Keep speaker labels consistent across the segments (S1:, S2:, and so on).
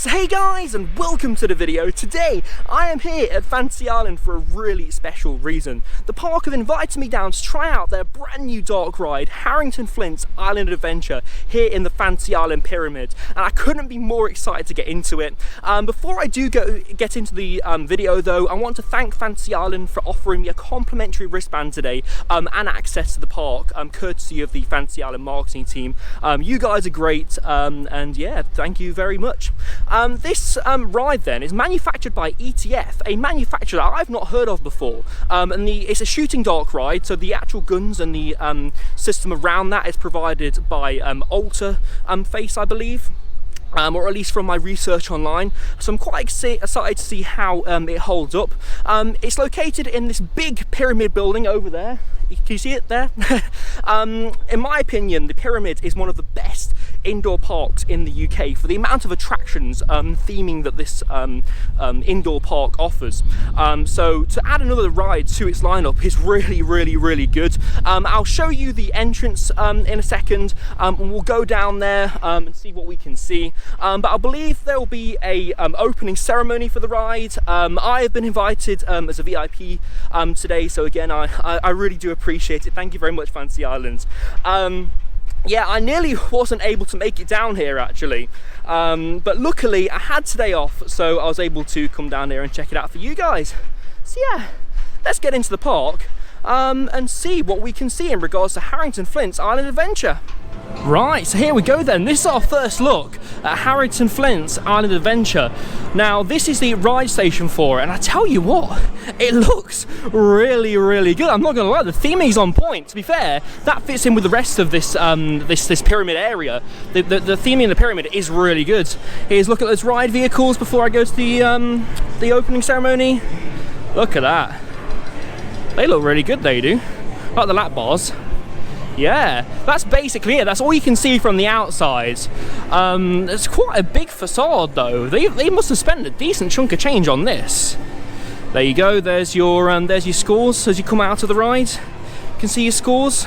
S1: So hey guys, and welcome to the video. Today I am here at Fantasy Island for a really special reason. The park have invited me down to try out their brand new dark ride, Harrington Flints Island Adventure, here in the Fantasy Island Pyramid, and I couldn't be more excited to get into it. Before I do get into the video though, I want to thank Fantasy Island for offering me a complimentary wristband today and access to the park, courtesy of the Fantasy Island marketing team. You guys are great, and yeah, thank you very much. This ride then is manufactured by ETF, a manufacturer that I've not heard of before, and it's a shooting dark ride, so the actual guns and the system around that is provided by Alter Face, I believe. Or at least from my research online, so I'm quite excited to see how it holds up. It's located in this big pyramid building over there. Can you see it there? In my opinion, the Pyramid is one of the best indoor parks in the UK for the amount of attractions theming that this indoor park offers. So to add another ride to its lineup is really good. I'll show you the entrance in a second, and we'll go down there and see what we can see. But I believe there will be a opening ceremony for the ride. I have been invited as a VIP today, so again I really do appreciate it. Thank you very much, Fantasy Island. Yeah, I nearly wasn't able to make it down here actually, but luckily I had today off, so I was able to come down here and check it out for you guys. So yeah, let's get into the park and see what we can see in regards to Harrington Flints Island Adventure. Right, so here we go then. This is our first look at Harrington Flints Island Adventure. Now, this is the ride station for it, and I tell you what, it looks really good. I'm not gonna lie, the theming's on point. To be fair, that fits in with the rest of this this pyramid area. The theming in the pyramid is really good. Here's a look at those ride vehicles before I go to the opening ceremony. Look at that. They look really good, they do. Like the lap bars. Yeah, that's basically it. That's all you can see from the outside. It's quite a big facade though. They must have spent a decent chunk of change on this. There you go, there's your scores as you come out of the ride. You can see your scores.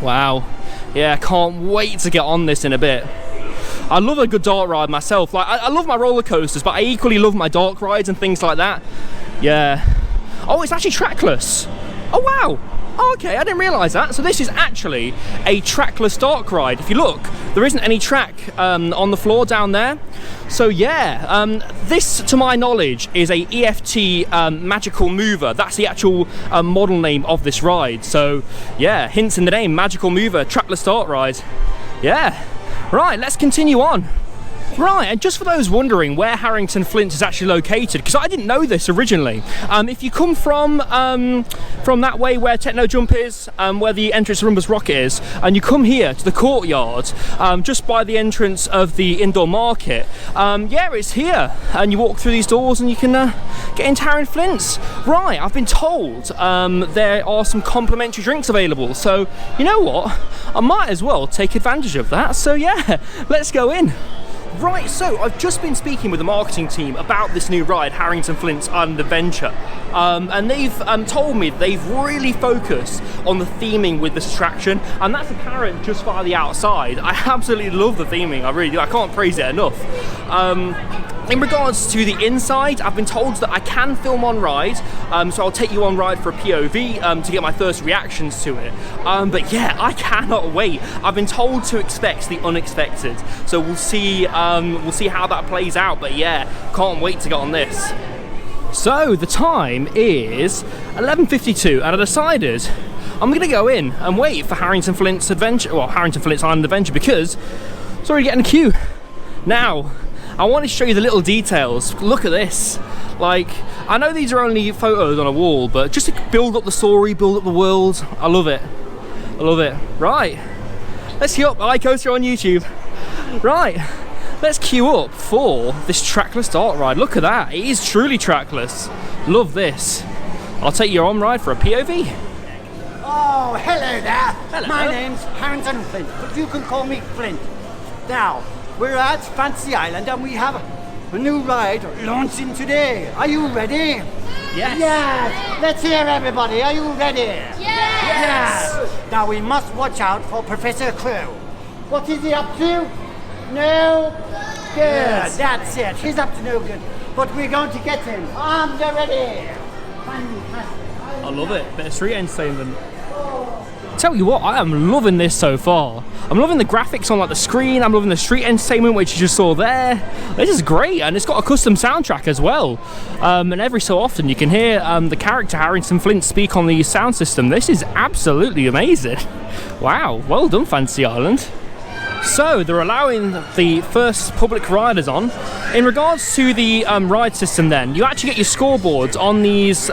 S1: Wow. Yeah, can't wait to get on this in a bit. I love a good dark ride myself. Like I love my roller coasters, but I equally love my dark rides and things like that. Yeah. Oh, it's actually trackless. Oh wow. Oh, okay, I didn't realise that. So this is actually a trackless dark ride. If you look, there isn't any track on the floor down there. So yeah, this, to my knowledge, is a EFT magical mover. That's the actual model name of this ride. So yeah, hints in the name, magical mover, trackless dark ride. Yeah, right, let's continue on. Right, and just for those wondering where Harrington Flints is actually located, because I didn't know this originally, if you come from that way where Techno Jump is, where the entrance to Rumba's Rocket is, and you come here to the courtyard, just by the entrance of the indoor market, yeah, it's here, and you walk through these doors and you can get into Harrington Flints. Right, I've been told there are some complimentary drinks available, so you know what, I might as well take advantage of that. So yeah, let's go in. Right, so I've just been speaking with the marketing team about this new ride, Harrington Flints Island Adventure, and they've told me they've really focused on the theming with this attraction, and that's apparent just via the outside. I absolutely love the theming, I really do. I can't praise it enough. In regards to the inside, I've been told that I can film on ride, so I'll take you on ride for a POV to get my first reactions to it. But yeah, I cannot wait. I've been told to expect the unexpected, so we'll see how that plays out. But yeah, can't wait to get on this. So the time is 11:52, and I decided I'm gonna go in and wait for Harrington Flints Adventure, well, Harrington Flints Island Adventure, because it's already getting a queue. Now, I want to show you the little details. Look at this. Like, I know these are only photos on a wall, but just to build up the story, build up the world, I love it. I love it. Right, let's queue up. iCoaster on YouTube. Right, let's queue up for this trackless dark ride. Look at that, it is truly trackless. Love this. I'll take you on ride for a POV.
S2: Oh, hello there.
S1: Hello.
S2: My name's Harrington Flint, but you can call me Flint. Now, we're at Fantasy Island and we have a new ride launching today. Are you ready?
S1: Yes.
S2: Yes. Let's hear everybody. Are you ready?
S3: Yes.
S2: Yes. Now we must watch out for Professor Crow. What is he up to? No. Good, that's it. He's up to no good. But we're going to get him. Arms are ready. Fantastic.
S1: I love it. Bit of street entertainment. Tell you what, I am loving this so far. I'm loving the graphics on like the screen. I'm loving the street entertainment, which you just saw there. This is great, and it's got a custom soundtrack as well. And every so often you can hear the character Harrington Flints speak on the sound system. This is absolutely amazing. Wow, well done, Fantasy Island. So they're allowing the first public riders on. In regards to the ride system then, you actually get your scoreboards on these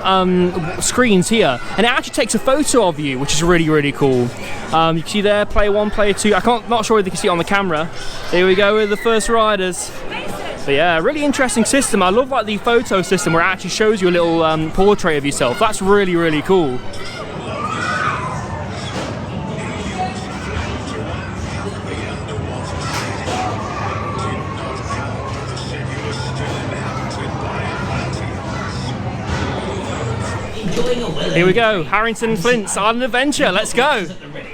S1: screens here, and it actually takes a photo of you, which is really, really cool. You can see there, player 1, player 2, not sure if you can see it on the camera. Here we go with the first riders. But yeah, really interesting system. I love like the photo system where it actually shows you a little portrait of yourself. That's really, really cool. Here we go, Harrington Flints Island Adventure, let's go!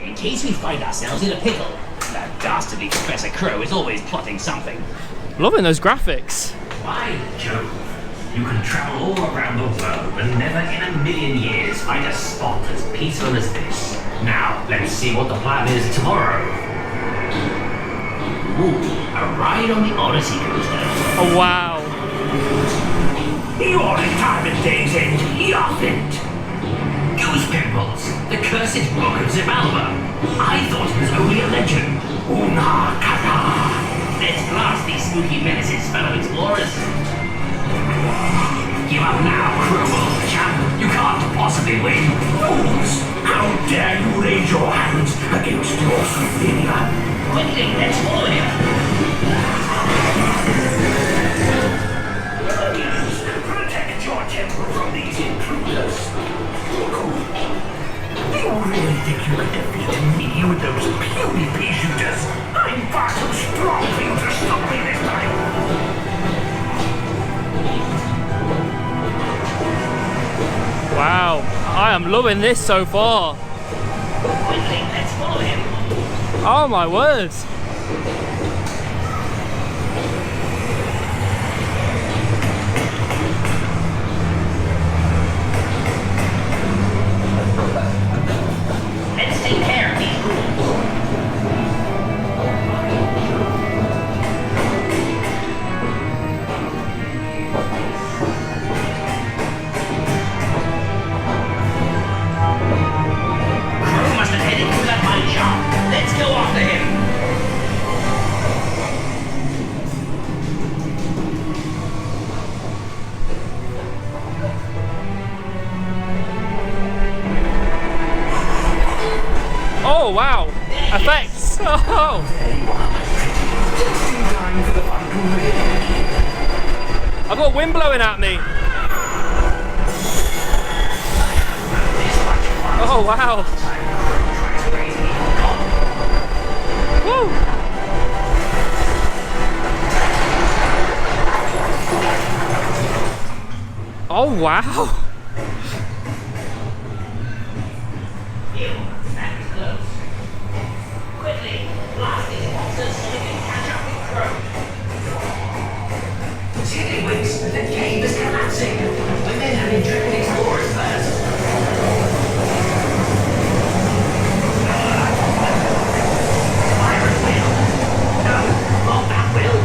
S3: In case we find ourselves in a pickle. That dastardly Professor Crow is always plotting something.
S1: Loving those graphics.
S3: By Jove, you can travel all around the world, but never in a million years find a spot as peaceful as this. Now, let's see what the plan is tomorrow. Ooh, a ride on the Odyssey coaster.
S1: Oh wow.
S3: You're in time at day's end, Flint. Goose Pimples, the cursed book of Zibalba. I thought it was only a legend. Una kata. Let's blast these spooky menaces, fellow explorers. Give up now, cruel champ. You can't possibly win. Fools! How dare you raise your hands against your superior? Quickly, let's follow him. Protect your temple from these intruders. Do you really think you could defeat me with those puny pea shooters? I'm far too strong for you to stop me this time.
S1: Wow, I am loving this so far.
S3: Quickly, let's follow him.
S1: Oh my words.
S3: Let's take care of these rules. Crow must have headed through that mine shop. Let's go after him.
S1: Oh wow, effects. Oh. I've got wind blowing at me. Oh wow. Woo. Oh wow.
S3: Quickly, blast these monsters so we can catch up with Crow. Tiddlywinks, the cave is collapsing. We're men having driven explorers first. Pirate wheel. No, not that wheel.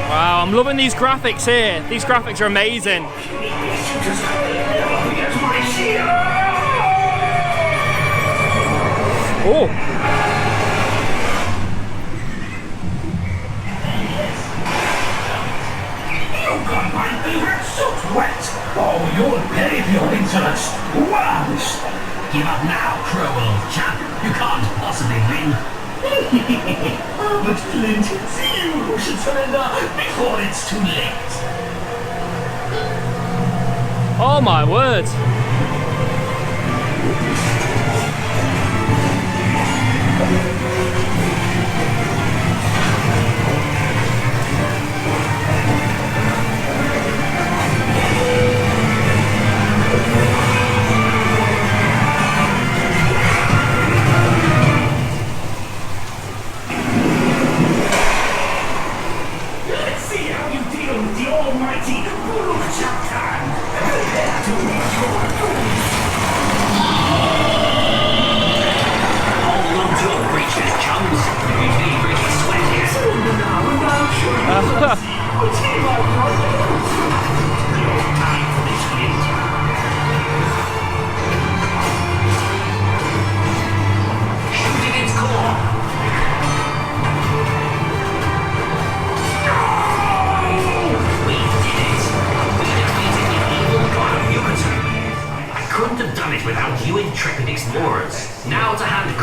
S1: Wow, I'm loving these graphics here. These graphics are amazing. Oh.
S3: You got my favorite suit wet. Oh, you'll pay for your insolence. Once. Give up now, cruel chap. You can't possibly win. But Flint, you should surrender before it's too late.
S1: Oh my word.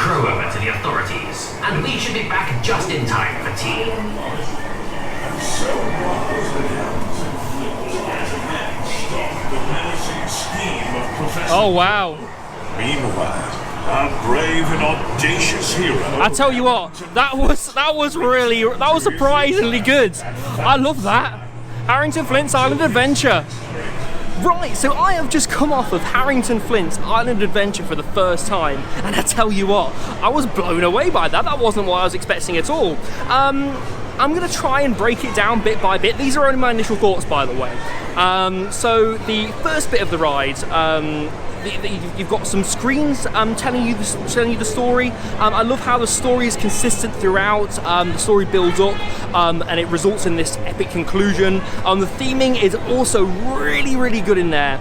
S3: crew over to the authorities, and we should be back just in time for tea.
S1: Oh wow.
S4: Meanwhile, our brave and audacious hero.
S1: I tell you what, that was surprisingly good. I love that. Harrington Flints Island Adventure. Right, so I have just come off of Harrington Flints Island Adventure for the first time, and I tell you what, I was blown away by that. That wasn't what I was expecting at all. I'm going to try and break it down bit by bit. These are only my initial thoughts, by the way. So the first bit of the ride, you've got some screens telling you the story. I love how the story is consistent throughout. The story builds up and it results in this epic conclusion. The theming is also really good in there.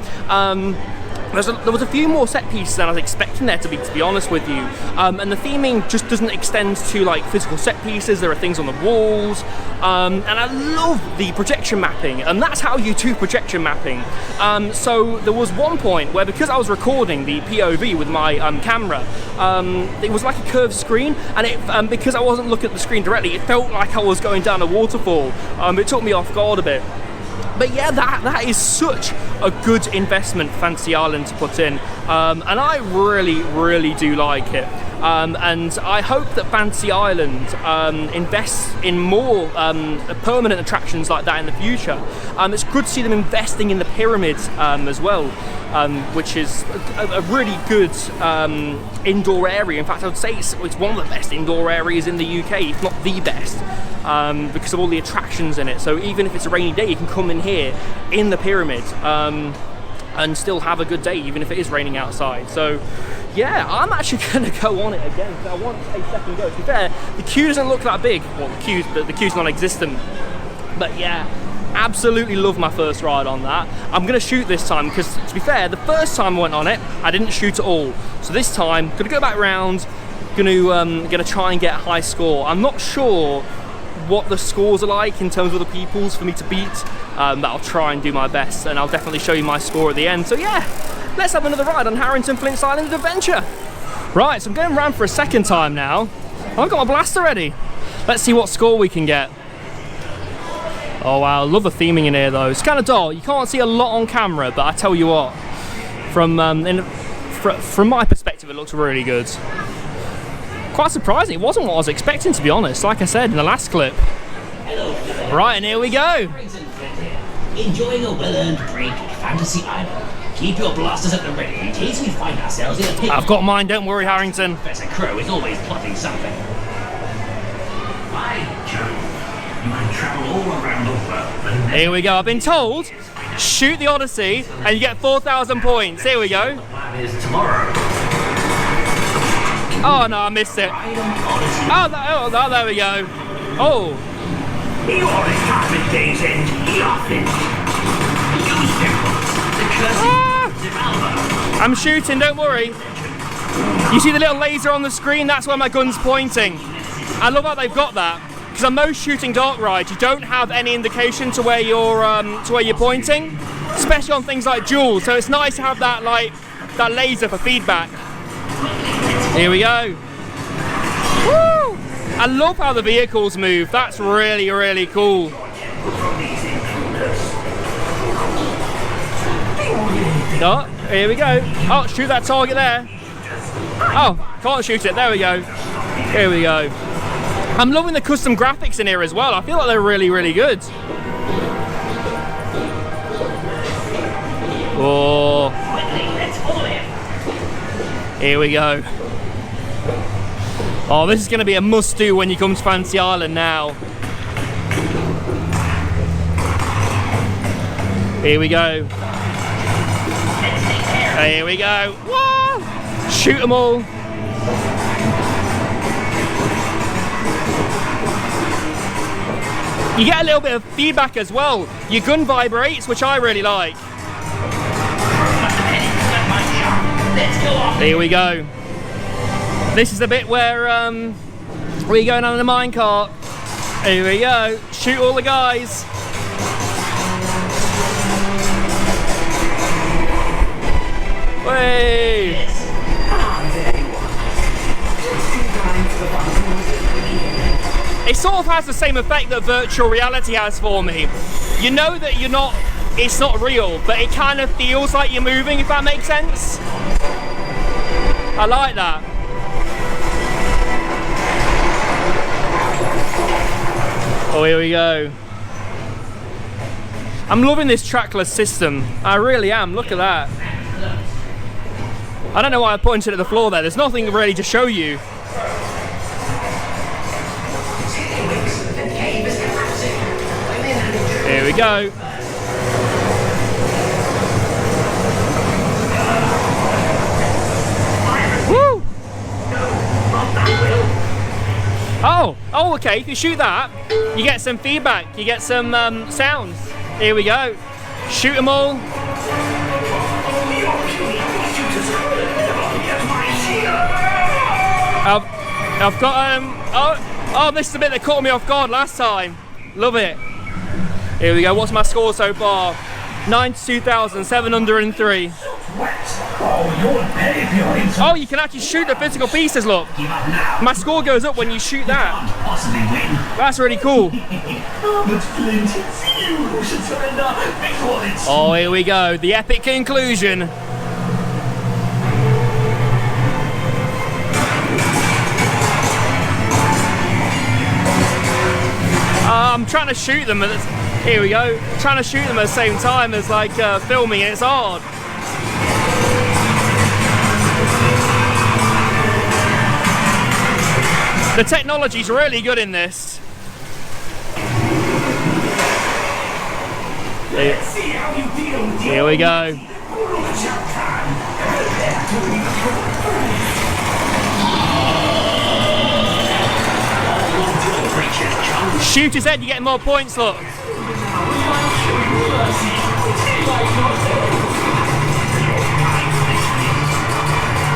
S1: There was a few more set pieces than I was expecting there to be honest with you. And the theming just doesn't extend to like physical set pieces. There are things on the walls. And I love the projection mapping, and that's how you do projection mapping. So there was one point where, because I was recording the POV with my camera, it was like a curved screen, and because I wasn't looking at the screen directly, it felt like I was going down a waterfall. It took me off guard a bit. But yeah, that is such a good investment Fantasy Island to put in, and I really do like it. And I hope that Fantasy Island invests in more permanent attractions like that in the future. It's good to see them investing in the pyramids as well, which is a really good indoor area. In fact, I would say it's one of the best indoor areas in the UK, if not the best, because of all the attractions in it. So even if it's a rainy day, you can come in here in the pyramid and still have a good day, even if it is raining outside. So yeah, I'm actually going to go on it again, because I want a second go. To be fair, the queue doesn't look that big. Well, the queue's non-existent. But yeah, absolutely love my first ride on that. I'm going to shoot this time, because to be fair, the first time I went on it, I didn't shoot at all. So this time, going to go back round, going to try and get a high score. I'm not sure what the scores are like in terms of the people's for me to beat, but I'll try and do my best, and I'll definitely show you my score at the end. So yeah, let's have another ride on Harrington Flints Island Adventure. Right, so I'm going round for a second time now. I've got my blaster ready. Let's see what score we can get. Oh wow, I love the theming in here though. It's kind of dull. You can't see a lot on camera, but I tell you what, from my perspective, it looks really good. Quite surprising. It wasn't what I was expecting, to be honest, like I said in the last clip. Right, and here we go.
S3: Enjoying a well-earned break at Fantasy Island. Keep your blasters at the ready in case we find ourselves in a pit.
S1: I've got mine, don't worry, Harrington.
S3: Professor Crow is always plotting something. By Jove, you can travel all around the world.
S1: Here we go. I've been told, shoot the Odyssey and you get 4,000 points. Here we go.
S3: The plan is tomorrow.
S1: Oh no, I missed it. Oh, there we go. Oh.
S3: You always start with day's end. Nothing. Use pimples. The cursed
S1: I'm shooting, don't worry. You see the little laser on the screen? That's where my gun's pointing. I love how they've got that, because on most shooting dark rides, you don't have any indication to where you're pointing, especially on things like Duels. So it's nice to have that laser for feedback. Here we go. Woo! I love how the vehicles move. That's really cool. Oh, here we go. Oh, shoot that target there. Oh, can't shoot it. There we go. Here we go. I'm loving the custom graphics in here as well. I feel like they're really good. Oh. Here we go. Oh, this is going to be a must-do when you come to Fantasy Island now. Here we go. Here we go. Whoa! Shoot them all. You get a little bit of feedback as well. Your gun vibrates, which I really like. Here we go. This is the bit where you're going on in a minecart. Here we go. Shoot all the guys. Way. It sort of has the same effect that virtual reality has for me. You know that it's not real, but it kind of feels like you're moving, if that makes sense. I like that. Oh, here we go. I'm loving this trackless system. I really am. Look at that. I don't know why I pointed at the floor there. There's nothing really to show you. Here we go. Woo! Oh, okay. If you shoot that, you get some feedback. You get some sounds. Here we go. Shoot them all. I've got oh, this is the bit that caught me off guard last time. Love it. Here we go. What's my score so far? 92,703. Oh, you can actually shoot the physical pieces, look. My score goes up when you shoot that. That's really cool. Oh, here we go. The epic conclusion. I'm trying to shoot them. Here we go. Trying to shoot them at the same time as like filming. It's hard. The technology's really good in this. Here we go. Shoot his head, you get more points, look.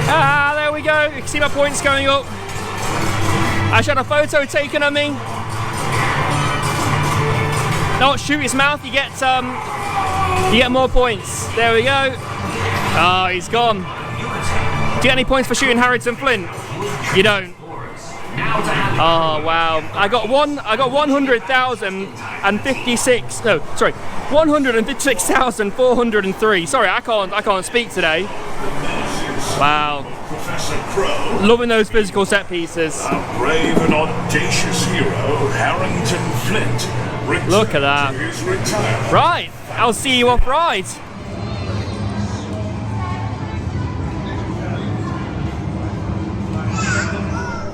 S1: Ah, there we go. You can see my points going up. I just had a photo taken of me. No, shoot his mouth, you get more points. There we go. Oh, he's gone. Do you get any points for shooting Harrington Flint? You don't. Oh wow! I got 100,056. No, sorry, 156,403. Sorry, I can't speak today. Wow! Loving those physical set pieces.
S4: A brave and audacious hero, Harrington Flint.
S1: Look at that. Right, I'll see you off right.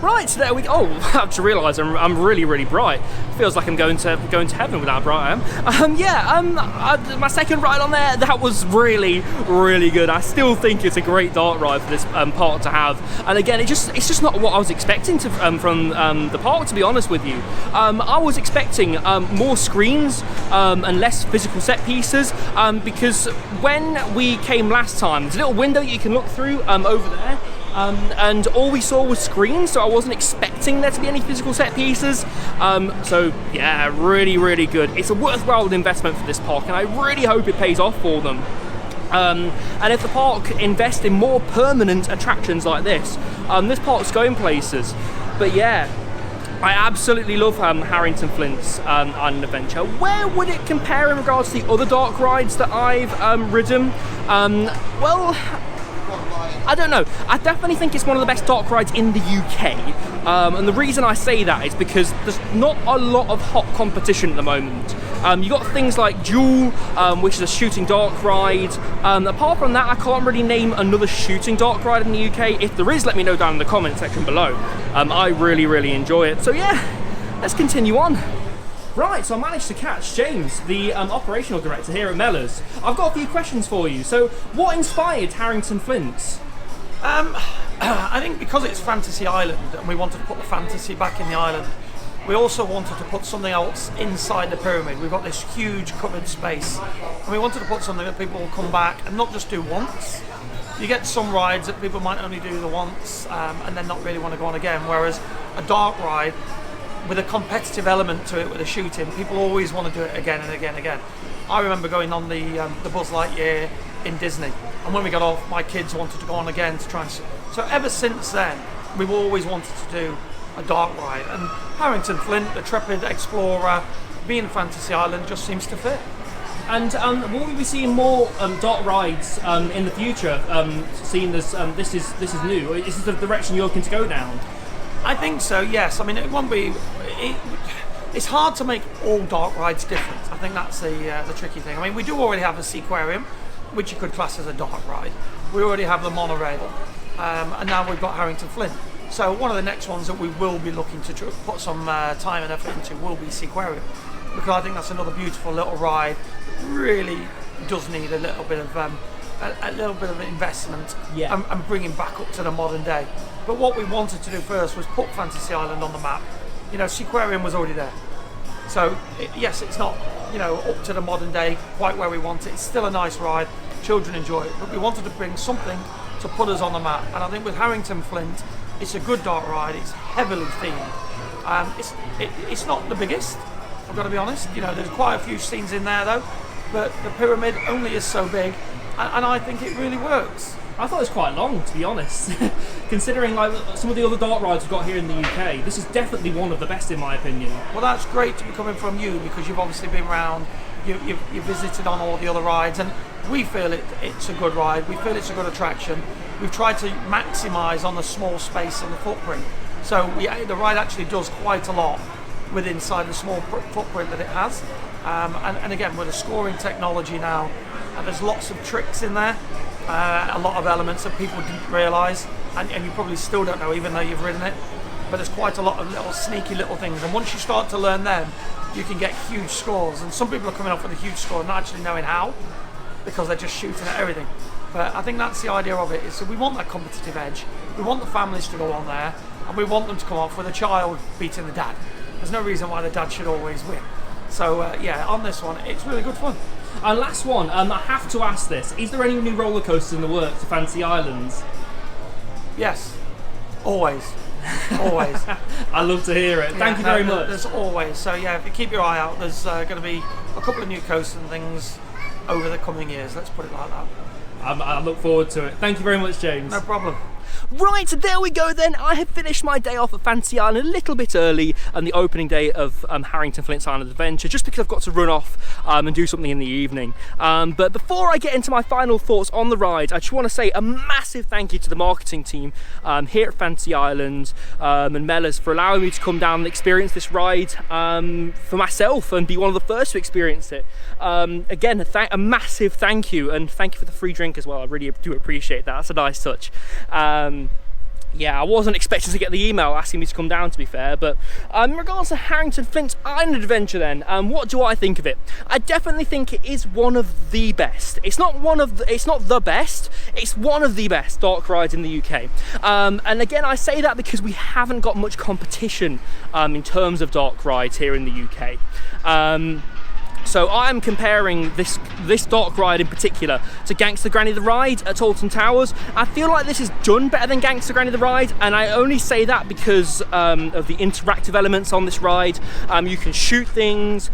S1: Right, so there we go. Oh, I just realised I'm really, really bright. Feels like I'm going to heaven with how bright I am. My second ride on there, that was really, really good. I still think it's a great dark ride for this park to have. And again, it's just not what I was expecting from the park, to be honest with you. I was expecting more screens and less physical set pieces because when we came last time, there's a little window you can look through over there. And all we saw was screens, so I wasn't expecting there to be any physical set pieces. So yeah, really, really good. It's a worthwhile investment for this park, and I really hope it pays off for them. And if the park invests in more permanent attractions like this park's going places. But yeah, I absolutely love Harrington Flints Island Adventure. Where would it compare in regards to the other dark rides that I've ridden? Well, I don't know. I definitely think it's one of the best dark rides in the UK. And the reason I say that is because there's not a lot of hot competition at the moment. You've got things like Jewel, which is a shooting dark ride. Apart from that, I can't really name another shooting dark ride in the UK. If there is, let me know down in the comment section below. I really, really enjoy it. So yeah, let's continue on. Right, so I managed to catch James, the operational director here at Mellors. I've got a few questions for you. So, what inspired Harrington Flints?
S5: I think because it's Fantasy Island and we wanted to put the fantasy back in the island, we also wanted to put something else inside the pyramid. We've got this huge covered space and we wanted to put something that people will come back and not just do once. You get some rides that people might only do the once and then not really want to go on again, whereas a dark ride with a competitive element to it with the shooting, people always want to do it again and again and again. I remember going on the Buzz Lightyear in Disney, and when we got off, my kids wanted to go on again to try and... So ever since then, we've always wanted to do a dark ride. And Harrington Flint, the Trepid Explorer, being Fantasy Island just seems to fit.
S1: And will we be seeing more dark rides in the future? Seeing this, this is new. Is this the direction you're looking to go down?
S5: I think so. Yes. I mean, it won't be. It's hard to make all dark rides different. I think that's the tricky thing. I mean, we do already have the Seaquarium, which you could class as a dark ride. We already have the monorail, and now we've got Harrington Flint. So one of the next ones that we will be looking to put some time and effort into will be Seaquarium, because I think that's another beautiful little ride. Really does need a little bit of investment, and bringing back up to the modern day. But what we wanted to do first was put Fantasy Island on the map. You know, Seaquarium was already there, so yes, it's not up to the modern day quite where we want it. It's still a nice ride, children enjoy it, but we wanted to bring something to put us on the map. And I think with Harrington Flint, it's a good dark ride. It's heavily themed. It's not the biggest, I've got to be honest. There's quite a few scenes in there though, but the pyramid only is so big, and I think it really works.
S1: I thought it was quite long, to be honest. Considering like some of the other dark rides we've got here in the UK, this is definitely one of the best in my opinion.
S5: Well, that's great to be coming from you, because you've obviously been around, you've visited on all the other rides, and we feel it's a good ride. We feel it's a good attraction. We've tried to maximise on the small space and the footprint. So the ride actually does quite a lot inside the small footprint that it has. And again, with the scoring technology now, there's lots of tricks in there. A lot of elements that people didn't realise, and you probably still don't know even though you've ridden it, but there's quite a lot of little sneaky little things, and once you start to learn them, you can get huge scores. And some people are coming off with a huge score and not actually knowing how, because they're just shooting at everything. But I think that's the idea of it, is so we want that competitive edge, we want the families to go on there, and we want them to come off with a child beating the dad. There's no reason why the dad should always win. So on this one, it's really good fun.
S1: And last one, I have to ask this: is there any new roller coasters in the works for Fantasy Islands?
S5: Yes, always. Always.
S1: I love to hear it. Thank you very much.
S5: There's always. So if you keep your eye out, there's going to be a couple of new coasters and things over the coming years. Let's put it like that.
S1: I look forward to it. Thank you very much, James.
S5: No problem.
S1: Right, there we go then. I have finished my day off at Fantasy Island a little bit early on the opening day of Harrington Flints Island Adventure, just because I've got to run off and do something in the evening. But before I get into my final thoughts on the ride, I just want to say a massive thank you to the marketing team here at Fantasy Island and Mellors for allowing me to come down and experience this ride for myself and be one of the first to experience it. Again, a massive thank you, and thank you for the free drink as well. I really do appreciate that. That's a nice touch. I wasn't expecting to get the email asking me to come down, to be fair, but in regards to Harrington Flints Island Adventure then, what do I think of it? I definitely think it is one of the best. It's not the best, it's one of the best dark rides in the UK. And again, I say that because we haven't got much competition in terms of dark rides here in the UK. So I'm comparing this dark ride in particular to Gangster Granny the Ride at Alton Towers. I feel like this is done better than Gangster Granny the Ride, and I only say that because of the interactive elements on this ride. You can shoot things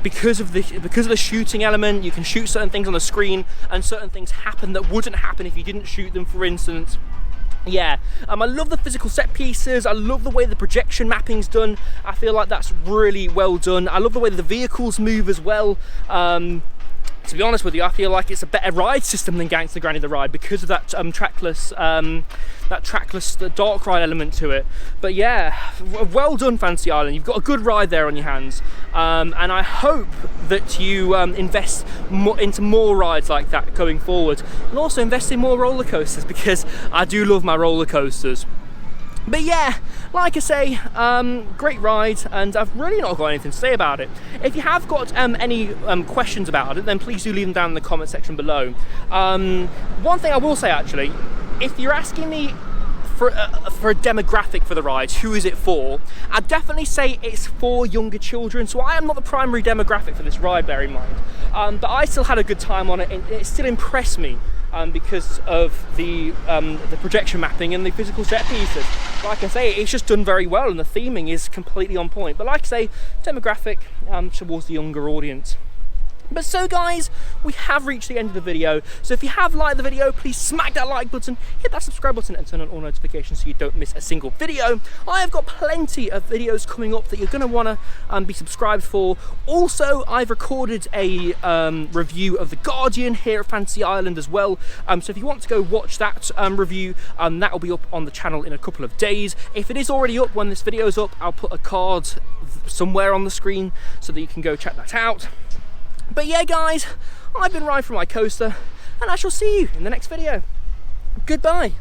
S1: because of the shooting element. You can shoot certain things on the screen, and certain things happen that wouldn't happen if you didn't shoot them, for instance. I love the physical set pieces. I love the way the projection mapping's done. I feel like that's really well done. I love the way the vehicles move as well. To be honest with you, I feel like it's a better ride system than Gangster Granny the Ride because of that trackless dark ride element to it. But well done, Fantasy Island. You've got a good ride there on your hands, and I hope that you invest into more rides like that going forward, and also invest in more roller coasters, because I do love my roller coasters. But like I say, great ride, and I've really not got anything to say about it. If you have got any questions about it, then please do leave them down in the comment section below. One thing I will say, actually, if you're asking me for a demographic for the ride, who is it for, I'd definitely say it's for younger children. So I am not the primary demographic for this ride, bear in mind. But I still had a good time on it, and it still impressed me. Because of the projection mapping and the physical set pieces. Like I say, it's just done very well, and the theming is completely on point. But like I say, demographic towards the younger audience. But so guys, we have reached the end of the video. So if you have liked the video, please smack that like button, hit that subscribe button and turn on all notifications so you don't miss a single video. I have got plenty of videos coming up that you're going to want to be subscribed for. Also, I've recorded a review of The Guardian here at Fantasy Island as well. So if you want to go watch that review, that will be up on the channel in a couple of days. If it is already up when this video is up, I'll put a card somewhere on the screen so that you can go check that out. But yeah guys, I've been Ryan from my coaster, and I shall see you in the next video. Goodbye.